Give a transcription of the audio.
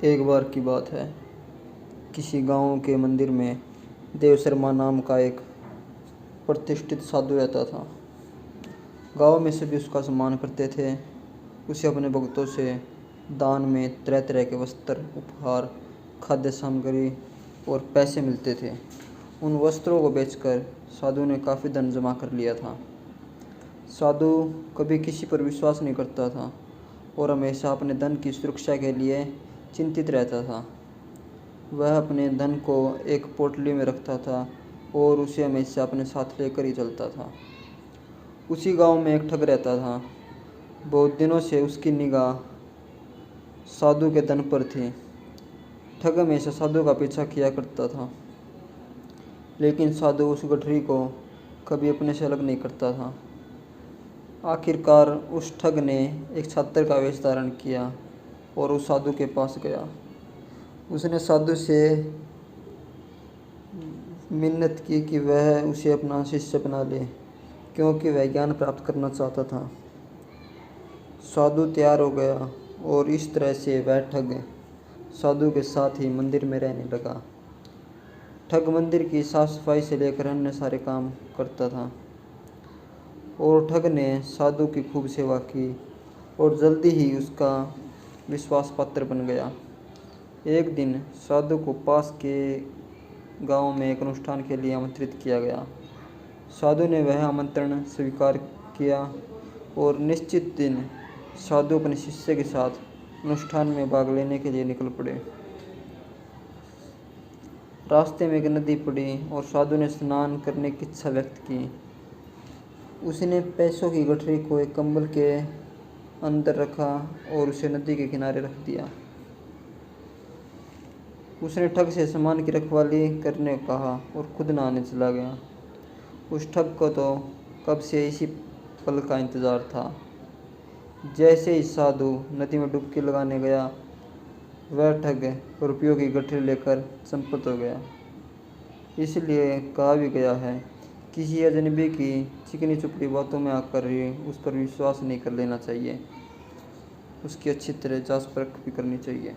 एक बार की बात है, किसी गांव के मंदिर में देव शर्मा नाम का एक प्रतिष्ठित साधु रहता था। गांव में सभी उसका सम्मान करते थे। उसे अपने भक्तों से दान में तरह तरह के वस्त्र, उपहार, खाद्य सामग्री और पैसे मिलते थे। उन वस्त्रों को बेचकर साधु ने काफ़ी धन जमा कर लिया था। साधु कभी किसी पर विश्वास नहीं करता था और हमेशा अपने धन की सुरक्षा के लिए चिंतित रहता था। वह अपने धन को एक पोटली में रखता था और उसे हमेशा अपने साथ लेकर ही चलता था। उसी गांव में एक ठग रहता था। बहुत दिनों से उसकी निगाह साधु के धन पर थी। ठग हमेशा साधु का पीछा किया करता था, लेकिन साधु उस गठरी को कभी अपने से अलग नहीं करता था। आखिरकार उस ठग ने एक छात्र का वेश धारण किया और उस साधु के पास गया। उसने साधु से मिन्नत की कि वह उसे अपना शिष्य बना ले, क्योंकि वह ज्ञान प्राप्त करना चाहता था। साधु तैयार हो गया और इस तरह से वह ठग साधु के साथ ही मंदिर में रहने लगा। ठग मंदिर की साफ सफाई से लेकर अन्य सारे काम करता था और ठग ने साधु की खूब सेवा की और जल्दी ही उसका विश्वास पात्र बन गया। एक दिन साधु को पास के गांव में एक अनुष्ठान के लिए आमंत्रित किया गया। साधु ने वह आमंत्रण स्वीकार किया और निश्चित दिन साधु अपने शिष्य के साथ अनुष्ठान में भाग लेने के लिए निकल पड़े। रास्ते में एक नदी पड़ी और साधु ने स्नान करने की इच्छा व्यक्त की। उसने पैसों की गठरी को एक कंबल के अंदर रखा और उसे नदी के किनारे रख दिया। उसने ठग से सामान की रखवाली करने को कहा और खुद नहाने चला गया। उस ठग को तो कब से इसी पल का इंतज़ार था। जैसे ही साधु नदी में डुबकी लगाने गया, वह ठग रुपयों की गठरी लेकर चंपत हो गया। इसलिए कहा भी गया है, किसी अजनबी की चिकनी चुपड़ी बातों में आकर ही उस पर विश्वास नहीं कर लेना चाहिए। उसकी अच्छी तरह जांच परख भी करनी चाहिए।